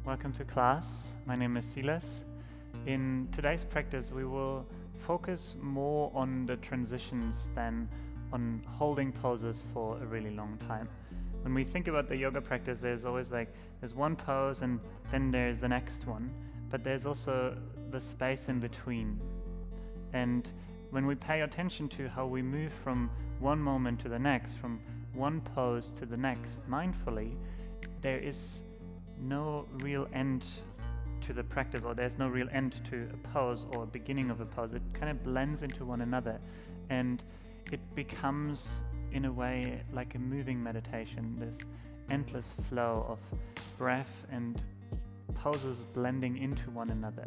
Welcome to class. My name is Silas. In today's practice, we will focus more on the transitions than on holding poses for a really long time. When we think about the yoga practice, there's always there's one pose and then there's the next one, but there's also the space in between. And when we pay attention to how we move from one moment to the next, from one pose to the next mindfully, there is no real end to the practice, or there's no real end to a pose or beginning of a pose. It kind of blends into one another and it becomes in a way like a moving meditation, this endless flow of breath and poses blending into one another.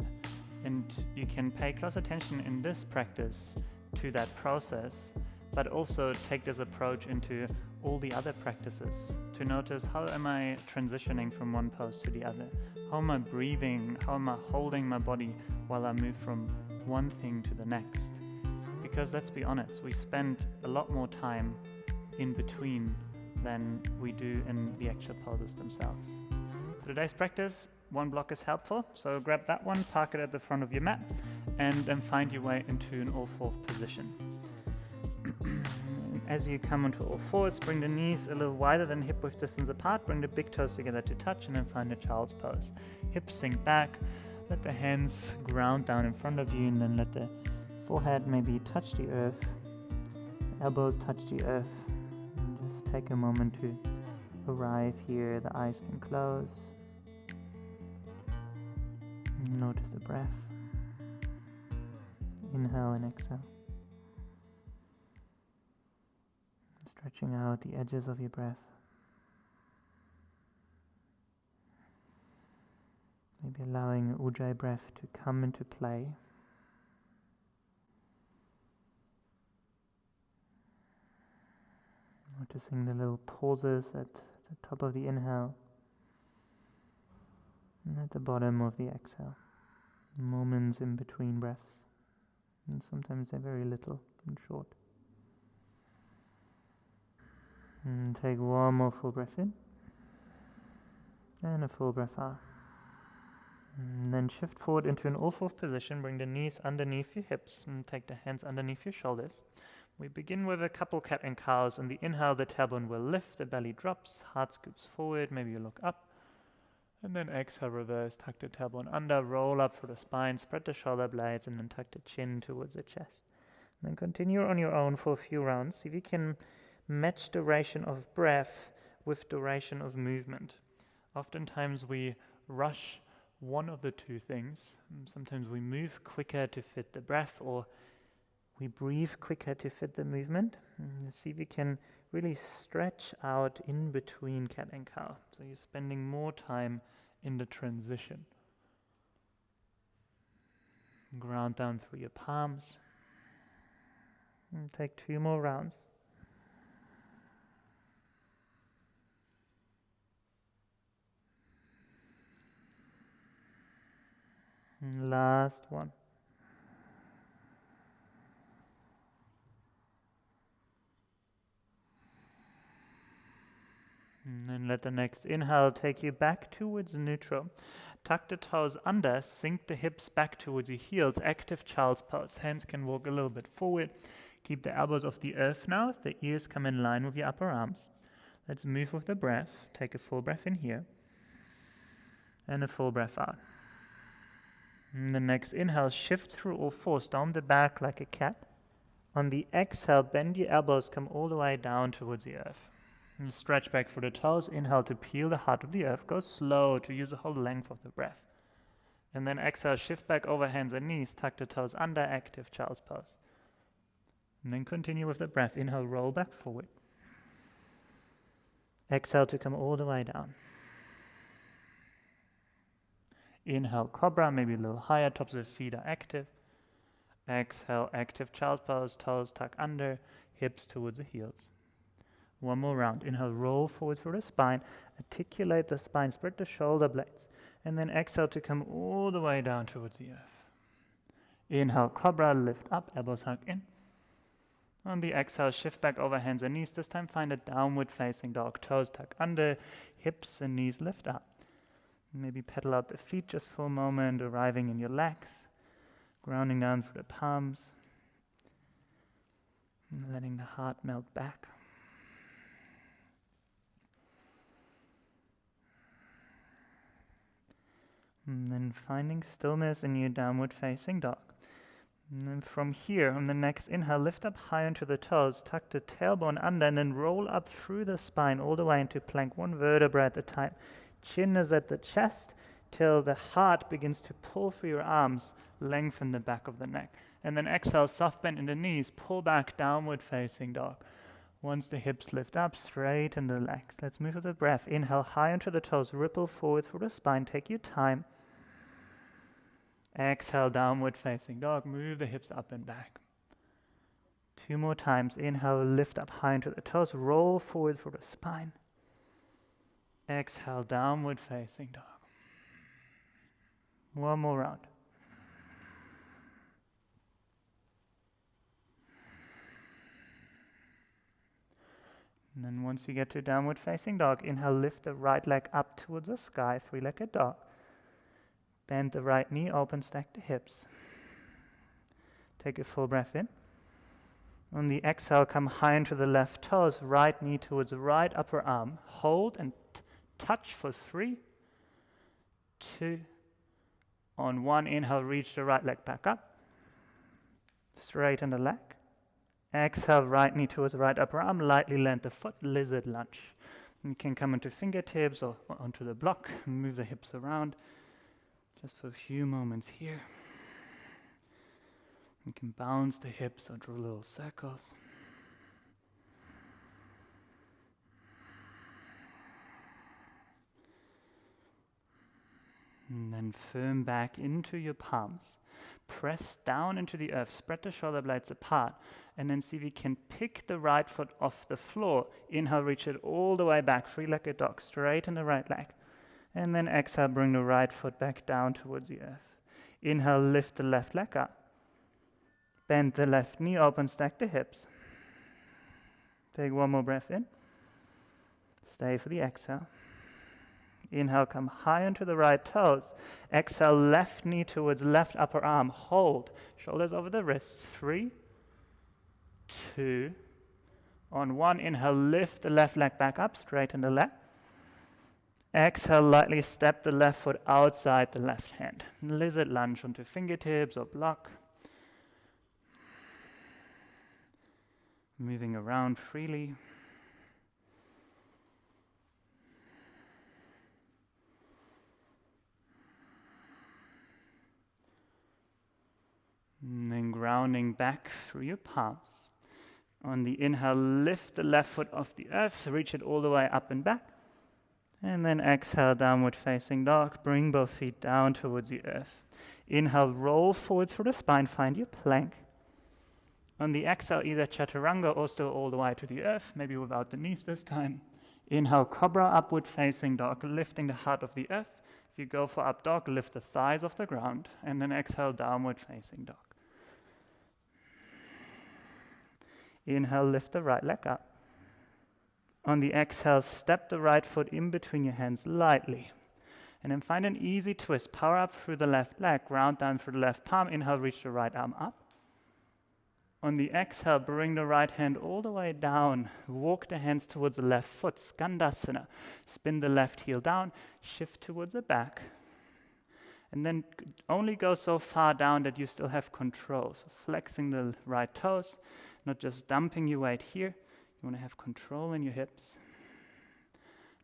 And you can pay close attention in this practice to that process, but also take this approach into all the other practices to notice, how am I transitioning from one pose to the other? How am I breathing? How am I holding my body while I move from one thing to the next? Because let's be honest, we spend a lot more time in between than we do in the actual poses themselves. For today's practice, one block is helpful, so grab that one, park it at the front of your mat, and then find your way into an all-fourth position. As you come onto all fours, bring the knees a little wider than hip width distance apart, bring the big toes together to touch, and then find a child's pose. Hips sink back, let the hands ground down in front of you, and then let the forehead maybe touch the earth, the elbows touch the earth, and just take a moment to arrive here. The eyes can close. Notice the breath. Inhale and exhale. Stretching out the edges of your breath. Maybe allowing Ujjayi breath to come into play. Noticing the little pauses at the top of the inhale and at the bottom of the exhale. Moments in between breaths. And sometimes they're very little and short. And take one more full breath in and a full breath out. And then shift forward into an all-fourth position. Bring the knees underneath your hips and take the hands underneath your shoulders. We begin with a couple cat and cows. On the inhale, the tailbone will lift, the belly drops, heart scoops forward, maybe you look up. And then exhale, reverse, tuck the tailbone under, roll up through the spine, spread the shoulder blades, and then tuck the chin towards the chest. And then continue on your own for a few rounds. See if you can match duration of breath with duration of movement. Oftentimes we rush one of the two things. Sometimes we move quicker to fit the breath, or we breathe quicker to fit the movement. See if you can really stretch out in between cat and cow. So you're spending more time in the transition. Ground down through your palms. And take 2 more rounds. And last one. And then let the next inhale take you back towards neutral. Tuck the toes under, sink the hips back towards your heels. Active child's pose. Hands can walk a little bit forward. Keep the elbows off the earth now. The ears come in line with your upper arms. Let's move with the breath. Take a full breath in here. And a full breath out. And the next inhale, shift through all fours, down the back like a cat. On the exhale, bend your elbows, come all the way down towards the earth. And stretch back through the toes. Inhale to peel the heart of the earth. Go slow to use the whole length of the breath. And then exhale, shift back over hands and knees, tuck the toes under, active child's pose. And then continue with the breath. Inhale, roll back forward. Exhale to come all the way down. Inhale, Cobra, maybe a little higher, tops of the feet are active. Exhale, active child's pose, toes tuck under, hips towards the heels. One more round. Inhale, roll forward through the spine, articulate the spine, spread the shoulder blades, and then exhale to come all the way down towards the earth. Inhale, Cobra, lift up, elbows hug in. On the exhale, shift back over hands and knees. This time find a downward facing dog, toes tuck under, hips and knees lift up. Maybe pedal out the feet just for a moment, arriving in your legs, grounding down through the palms, and letting the heart melt back. And then finding stillness in your downward facing dog. And then from here, on the next inhale, lift up high onto the toes, tuck the tailbone under, and then roll up through the spine all the way into plank, one vertebra at a time. Chin is at the chest till the heart begins to pull through your arms, lengthen the back of the neck. And then exhale, soft bend in the knees, pull back, downward facing dog. Once the hips lift up, straighten the legs. Let's move with the breath. Inhale, high onto the toes, ripple forward through the spine, take your time. Exhale, downward facing dog, move the hips up and back. 2 more times. Inhale, lift up high into the toes, roll forward through the spine. Exhale, downward facing dog. 1 more round. And then once you get to downward facing dog, inhale, lift the right leg up towards the sky, 3-legged dog. Bend the right knee, open, stack the hips. Take a full breath in. On the exhale, come high into the left toes, right knee towards the right upper arm. Hold and touch for 3, 2, on 1. Inhale, reach the right leg back up. Straighten the leg. Exhale, right knee towards the right upper arm. Lightly land the foot, lizard lunge. You can come into fingertips or onto the block. Move the hips around. Just for a few moments here. You can bounce the hips or draw little circles. And then firm back into your palms. Press down into the earth, spread the shoulder blades apart, and then see if you can pick the right foot off the floor. Inhale, reach it all the way back, 3-legged dog, straighten the right leg. And then exhale, bring the right foot back down towards the earth. Inhale, lift the left leg up. Bend the left knee, open, stack the hips. Take 1 more breath in. Stay for the exhale. Inhale, come high onto the right toes. Exhale, left knee towards left upper arm. Hold, shoulders over the wrists. 3, 2, on 1. Inhale, lift the left leg back up, straighten the leg. Exhale, lightly step the left foot outside the left hand. Lizard lunge onto fingertips or block. Moving around freely. And then grounding back through your palms. On the inhale, lift the left foot off the earth, reach it all the way up and back. And then exhale, downward facing dog. Bring both feet down towards the earth. Inhale, roll forward through the spine, find your plank. On the exhale, either chaturanga or still all the way to the earth, maybe without the knees this time. Inhale, cobra, upward facing dog, lifting the heart of the earth. If you go for up dog, lift the thighs off the ground. And then exhale, downward facing dog. Inhale, lift the right leg up. On the exhale, step the right foot in between your hands lightly. And then find an easy twist. Power up through the left leg, ground down through the left palm. Inhale, reach the right arm up. On the exhale, bring the right hand all the way down. Walk the hands towards the left foot, Skandasana. Spin the left heel down, shift towards the back. And then only go so far down that you still have control. So flexing the right toes, not just dumping your weight here. You want to have control in your hips.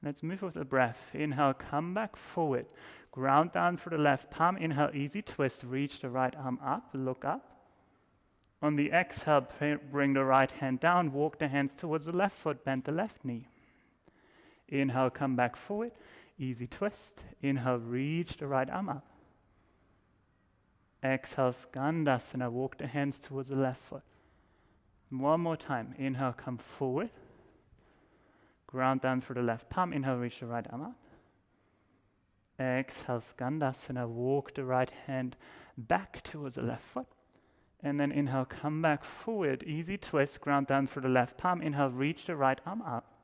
Let's move with the breath. Inhale, come back forward. Ground down through the left palm. Inhale, easy twist. Reach the right arm up, look up. On the exhale, bring the right hand down. Walk the hands towards the left foot, bend the left knee. Inhale, come back forward. Easy twist. Inhale, reach the right arm up. Exhale, Skandasana. Walk the hands towards the left foot. 1 more time. Inhale, come forward. Ground down through the left palm. Inhale, reach the right arm up. Exhale, Skandasana. Walk the right hand back towards the left foot. And then inhale, come back forward. Easy twist. Ground down through the left palm. Inhale, reach the right arm up.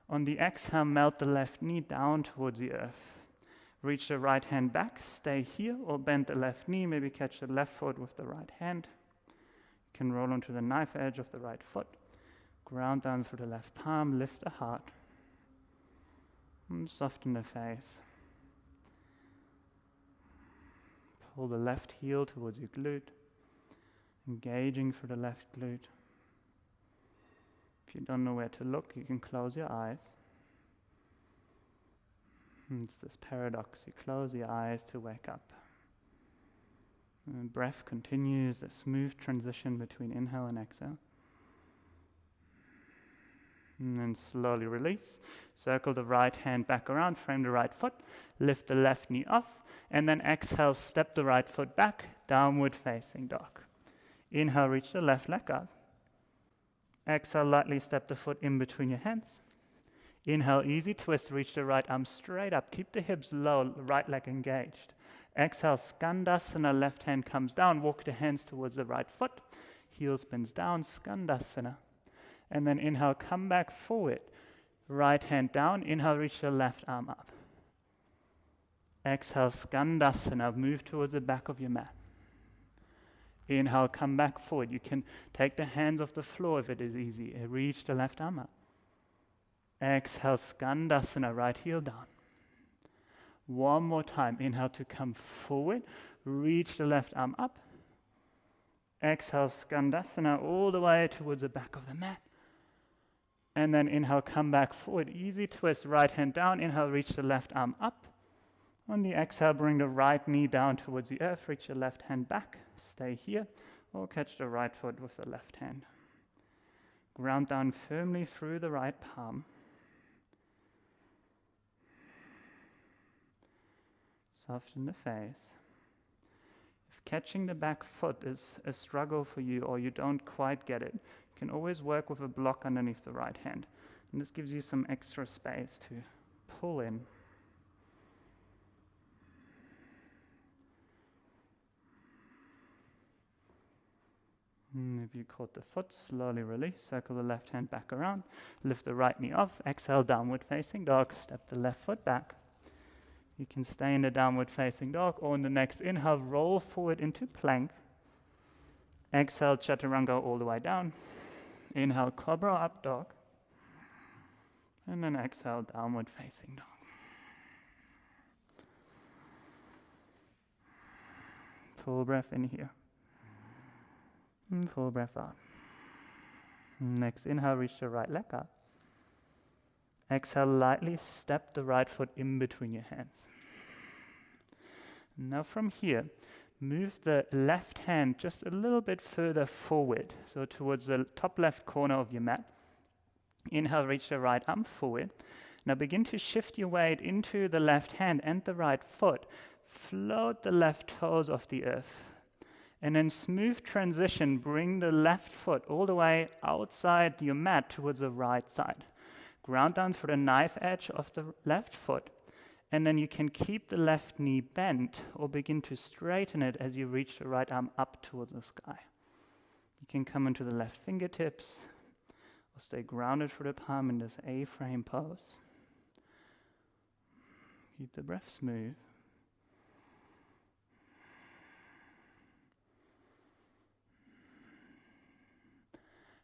On the exhale, melt the left knee down towards the earth. Reach the right hand back, stay here, or bend the left knee, maybe catch the left foot with the right hand. You can roll onto the knife edge of the right foot. Ground down through the left palm, lift the heart. And soften the face. Pull the left heel towards your glute. Engaging through the left glute. If you don't know where to look, you can close your eyes. It's this paradox. You close your eyes to wake up. And breath continues, the smooth transition between inhale and exhale. And then slowly release. Circle the right hand back around, frame the right foot, lift the left knee off, and then exhale, step the right foot back, downward facing dog. Inhale, reach the left leg up. Exhale, lightly step the foot in between your hands. Inhale, easy twist, reach the right arm straight up. Keep the hips low, right leg engaged. Exhale, Skandasana, left hand comes down. Walk the hands towards the right foot. Heel spins down, Skandasana. And then inhale, come back forward. Right hand down. Inhale, reach the left arm up. Exhale, Skandasana, move towards the back of your mat. Inhale, come back forward. You can take the hands off the floor if it is easy. Reach the left arm up. Exhale, Skandasana, right heel down. One more time. Inhale to come forward. Reach the left arm up. Exhale, Skandasana, all the way towards the back of the mat. And then inhale, come back forward. Easy twist, right hand down. Inhale, reach the left arm up. On the exhale, bring the right knee down towards the earth. Reach the left hand back. Stay here. Or catch the right foot with the left hand. Ground down firmly through the right palm. Soften the face. If catching the back foot is a struggle for you or you don't quite get it, you can always work with a block underneath the right hand. And this gives you some extra space to pull in. If you caught the foot, slowly release. Circle the left hand back around. Lift the right knee off. Exhale, downward facing dog. Step the left foot back. You can stay in the downward facing dog, or in the next inhale, roll forward into plank. Exhale, chaturanga all the way down. Inhale, Cobra up dog. And then exhale, downward facing dog. Full breath in here. And full breath out. Next inhale, reach the right leg up. Exhale, lightly step the right foot in between your hands. Now from here, move the left hand just a little bit further forward, so towards the top left corner of your mat. Inhale, reach the right arm forward. Now begin to shift your weight into the left hand and the right foot. Float the left toes off the earth. And then smooth transition, bring the left foot all the way outside your mat towards the right side. Ground down through the knife edge of the left foot. And then you can keep the left knee bent or begin to straighten it as you reach the right arm up towards the sky. You can come into the left fingertips or stay grounded through the palm in this A-frame pose. Keep the breath smooth.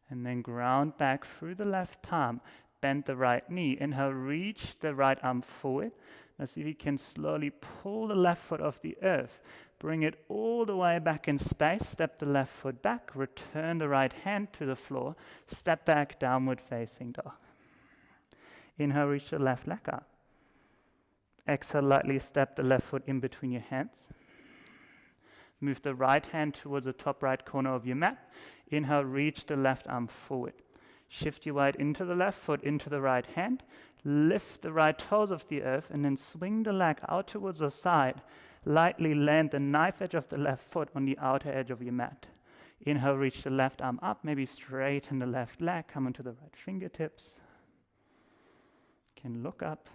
And then ground back through the left palm. Bend the right knee. Inhale, reach the right arm forward. Now see if you can slowly pull the left foot off the earth. Bring it all the way back in space. Step the left foot back. Return the right hand to the floor. Step back, downward facing dog. Inhale, reach the left leg up. Exhale, lightly step the left foot in between your hands. Move the right hand towards the top right corner of your mat. Inhale, reach the left arm forward. Shift your weight into the left foot, into the right hand. Lift the right toes off the earth and then swing the leg out towards the side. Lightly land the knife edge of the left foot on the outer edge of your mat. Inhale, reach the left arm up, maybe straighten the left leg, come into the right fingertips. Can look up.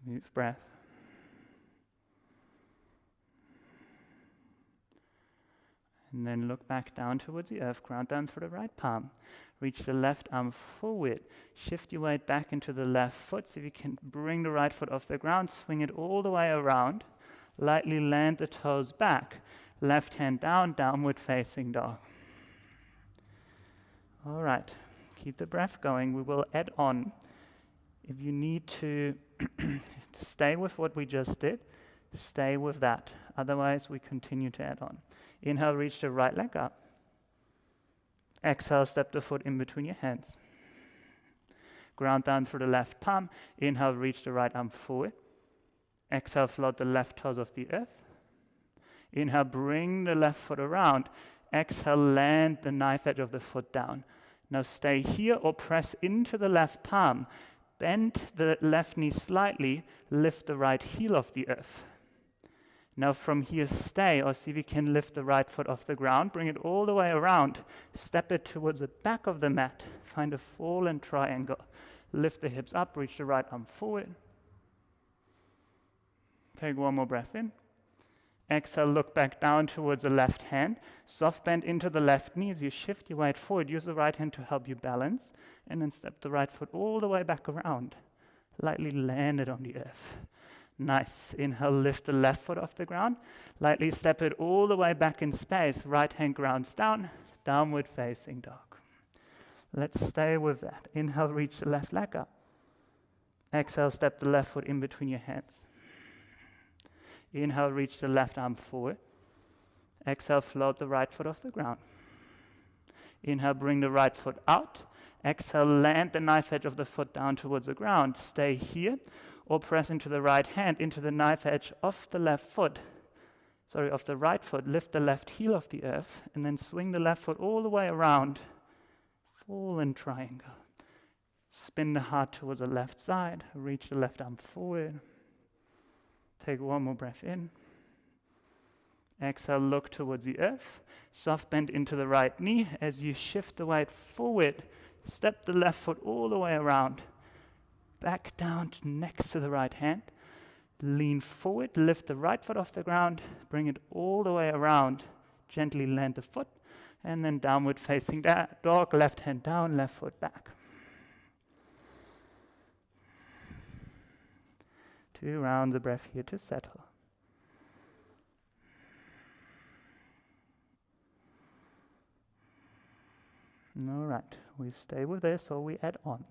Smooth breath. And then look back down towards the earth, ground down through the right palm. Reach the left arm forward. Shift your weight back into the left foot. See if you can bring the right foot off the ground. Swing it all the way around. Lightly land the toes back. Left hand down, downward facing dog. All right, keep the breath going. We will add on. If you need to stay with what we just did, stay with that. Otherwise, we continue to add on. Inhale, reach the right leg up. Exhale, step the foot in between your hands. Ground down through the left palm. Inhale, reach the right arm forward. Exhale, float the left toes off the earth. Inhale, bring the left foot around. Exhale, land the knife edge of the foot down. Now stay here or press into the left palm. Bend the left knee slightly. Lift the right heel off the earth. Now from here, stay, or see if you can lift the right foot off the ground. Bring it all the way around. Step it towards the back of the mat. Find a fallen triangle. Lift the hips up, reach the right arm forward. Take one more breath in. Exhale, look back down towards the left hand. Soft bend into the left knee as you shift your weight forward. Use the right hand to help you balance. And then step the right foot all the way back around. Lightly land it on the earth. Nice. Inhale, lift the left foot off the ground. Lightly step it all the way back in space. Right hand grounds down. Downward facing dog. Let's stay with that. Inhale, reach the left leg up. Exhale, step the left foot in between your hands. Inhale, reach the left arm forward. Exhale, float the right foot off the ground. Inhale, bring the right foot out. Exhale, land the knife edge of the foot down towards the ground. Stay here or press into the right hand, into the knife edge of the of the right foot. Lift the left heel off the earth and then swing the left foot all the way around. Fallen triangle. Spin the heart towards the left side. Reach the left arm forward. Take one more breath in. Exhale, look towards the earth. Soft bend into the right knee as you shift the weight forward. Step the left foot all the way around. Back down to next to the right hand. Lean forward, lift the right foot off the ground. Bring it all the way around. Gently land the foot. And then downward facing dog. Left hand down, left foot back. 2 rounds of breath here to settle. All right, we stay with this or we add on.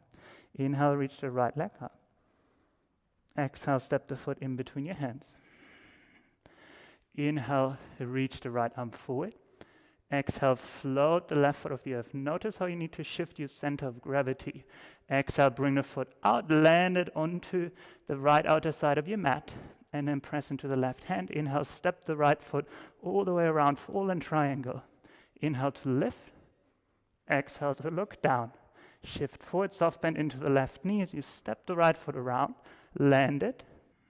Inhale, reach the right leg up. Exhale, step the foot in between your hands. Inhale, reach the right arm forward. Exhale, float the left foot off the earth. Notice how you need to shift your center of gravity. Exhale, bring the foot out, land it onto the right outer side of your mat, and then press into the left hand. Inhale, step the right foot all the way around, fallen triangle. Inhale to lift. Exhale to look down. Shift forward, soft bend into the left knee as you step the right foot around, land it.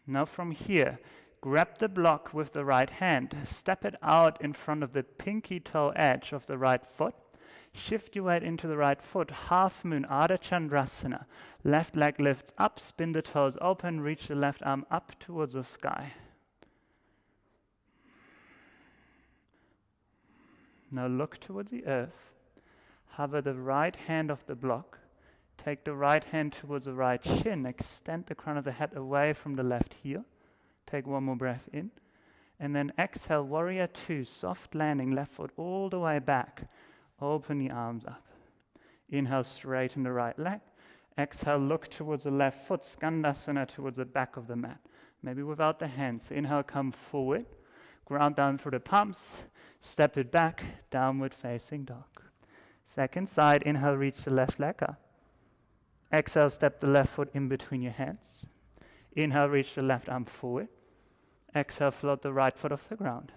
Now from here, grab the block with the right hand, step it out in front of the pinky toe edge of the right foot, shift your weight into the right foot, half moon, Ardha Chandrasana. Left leg lifts up, spin the toes open, reach the left arm up towards the sky. Now look towards the earth. Hover the right hand off the block. Take the right hand towards the right shin. Extend the crown of the head away from the left heel. Take one more breath in. And then exhale, warrior 2, soft landing, left foot all the way back. Open the arms up. Inhale, straighten the right leg. Exhale, look towards the left foot, Skandasana towards the back of the mat. Maybe without the hands. Inhale, come forward. Ground down through the palms. Step it back, downward facing dog. Second side, inhale, reach the left leg up. Exhale, step the left foot in between your hands. Inhale, reach the left arm forward. Exhale, float the right foot off the ground.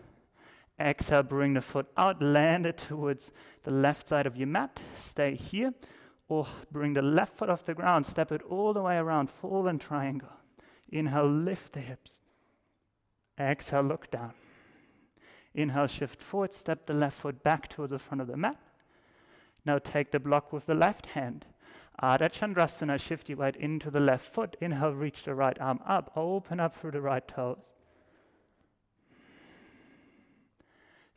Exhale, bring the foot out, land it towards the left side of your mat. Stay here, or bring the left foot off the ground, step it all the way around, fallen triangle. Inhale, lift the hips. Exhale, look down. Inhale, shift forward, step the left foot back towards the front of the mat. Now take the block with the left hand. Ardha Chandrasana, shift your weight into the left foot. Inhale, reach the right arm up. Open up through the right toes.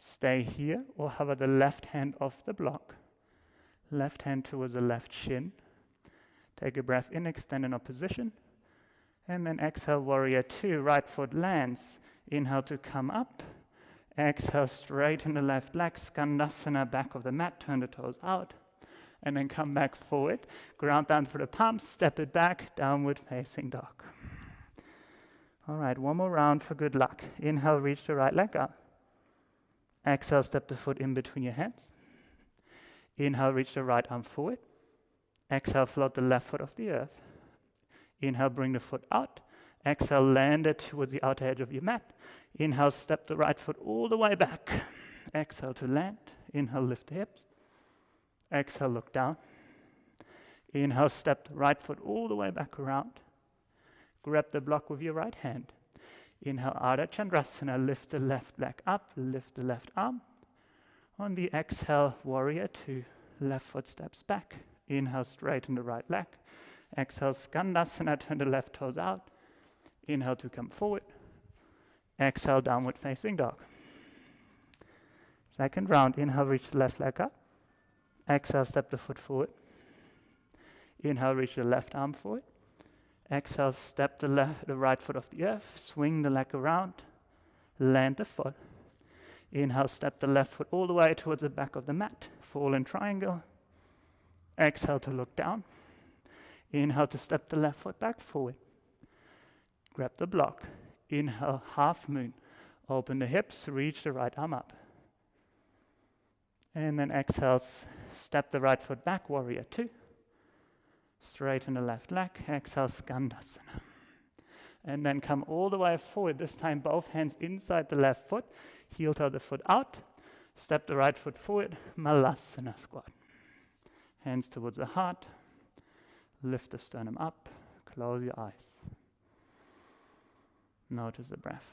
Stay here or hover the left hand off the block. Left hand towards the left shin. Take a breath in, extend in opposition. And then exhale, warrior two. Right foot lands. Inhale to come up. Exhale, straighten the left leg. Skandasana, back of the mat. Turn the toes out. And then come back forward. Ground down through the palms. Step it back. Downward facing dog. All right, one more round for good luck. Inhale, reach the right leg up. Exhale, step the foot in between your hands. Inhale, reach the right arm forward. Exhale, float the left foot off the earth. Inhale, bring the foot out. Exhale, land it towards the outer edge of your mat. Inhale, step the right foot all the way back. Exhale to land. Inhale, lift the hips. Exhale, look down. Inhale, step the right foot all the way back around. Grab the block with your right hand. Inhale, Ardha Chandrasana, lift the left leg up, lift the left arm. On the exhale, warrior two, left foot steps back. Inhale, straighten the right leg. Exhale, Skandasana, turn the left toes out. Inhale to come forward. Exhale, downward facing dog. Second round, inhale, reach the left leg up. Exhale, step the foot forward. Inhale, reach the left arm forward. Exhale, step the right foot off the earth, swing the leg around, land the foot. Inhale, step the left foot all the way towards the back of the mat, fall in triangle. Exhale to look down. Inhale to step the left foot back forward. Grab the block. Inhale, half moon. Open the hips, reach the right arm up. And then exhale, step the right foot back, warrior two. Straighten the left leg, exhale, Skandasana. And then come all the way forward, this time both hands inside the left foot, heel toe the foot out, step the right foot forward, Malasana squat. Hands towards the heart, lift the sternum up, close your eyes. Notice the breath.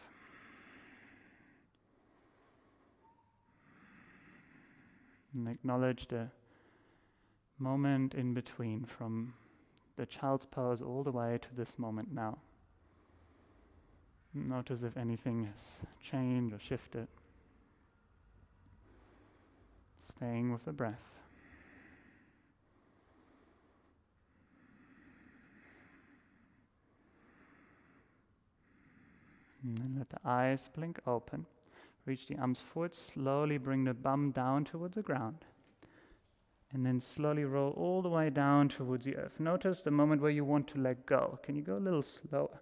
And acknowledge the moment in between from the child's pose all the way to this moment now. Notice if anything has changed or shifted. Staying with the breath. And then let the eyes blink open. Reach the arms forward, slowly bring the bum down towards the ground. And then slowly roll all the way down towards the earth. Notice the moment where you want to let go. Can you go a little slower?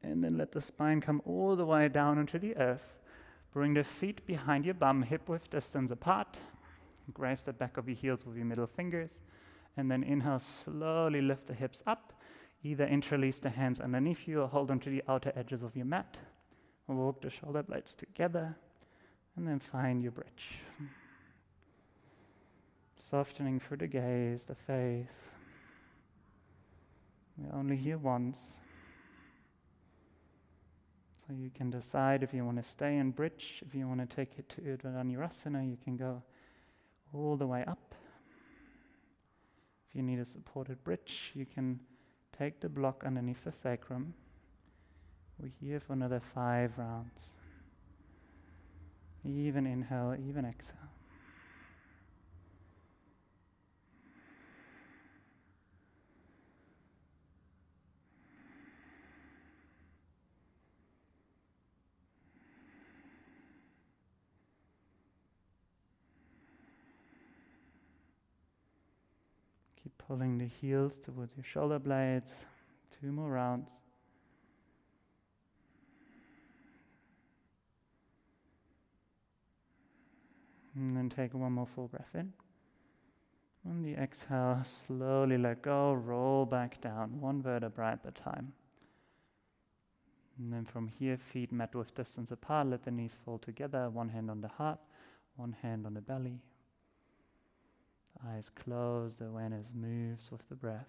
And then let the spine come all the way down into the earth. Bring the feet behind your bum, hip width distance apart. Graze the back of your heels with your middle fingers. And then inhale, slowly lift the hips up. Either interlace the hands underneath you or hold onto the outer edges of your mat. Walk the shoulder blades together. And then find your bridge. Softening through the gaze, the face. We're only here once. So you can decide if you want to stay in bridge, if you want to take it to Urdhva you can go all the way up. If you need a supported bridge, you can take the block underneath the sacrum. We're here for another 5 rounds. Even inhale, even exhale. Keep pulling the heels towards your shoulder blades. 2 more rounds. And then take 1 more full breath in. On the exhale, slowly let go, roll back down, 1 vertebra at a time. And then from here, feet mat width distance apart, let the knees fall together, 1 hand on the heart, 1 hand on the belly. Eyes closed, awareness moves with the breath.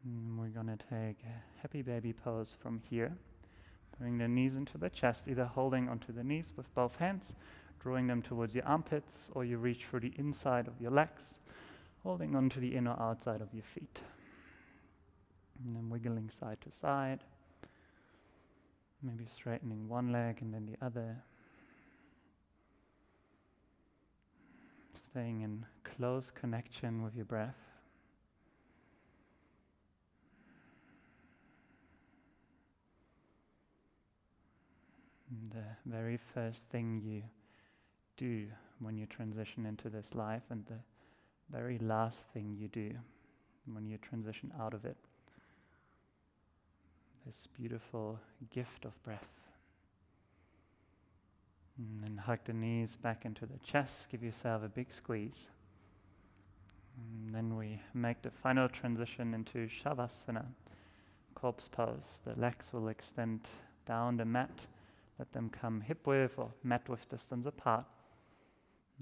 And we're going to take a happy baby pose from here. Bring the knees into the chest, either holding onto the knees with both hands, drawing them towards your armpits, or you reach for the inside of your legs, holding on to the inner outside of your feet. And then wiggling side to side. Maybe straightening one leg and then the other. Staying in close connection with your breath. And the very first thing you do when you transition into this life, and the very last thing you do when you transition out of it. This beautiful gift of breath. And then hug the knees back into the chest, give yourself a big squeeze. And then we make the final transition into Shavasana, corpse pose. The legs will extend down the mat, let them come hip width or mat width distance apart.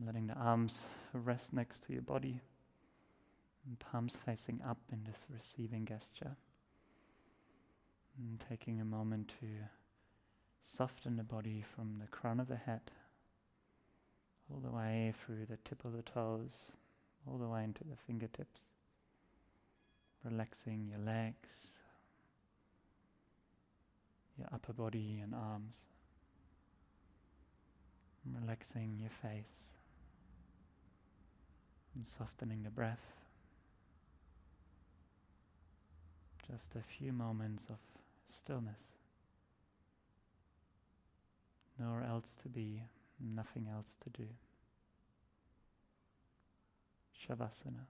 Letting the arms rest next to your body, and palms facing up in this receiving gesture. And taking a moment to soften the body from the crown of the head, all the way through the tip of the toes, all the way into the fingertips. Relaxing your legs, your upper body and arms. And relaxing your face. And softening the breath. Just a few moments of stillness. Nowhere else to be, nothing else to do. Shavasana.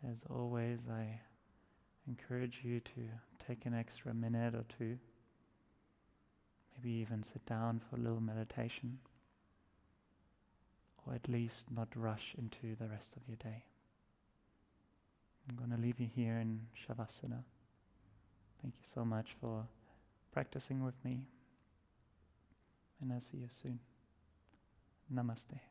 As always, I encourage you to take an extra minute or two, maybe even sit down for a little meditation, or at least not rush into the rest of your day. I'm going to leave you here in Shavasana. Thank you so much for practicing with me, and I'll see you soon. Namaste.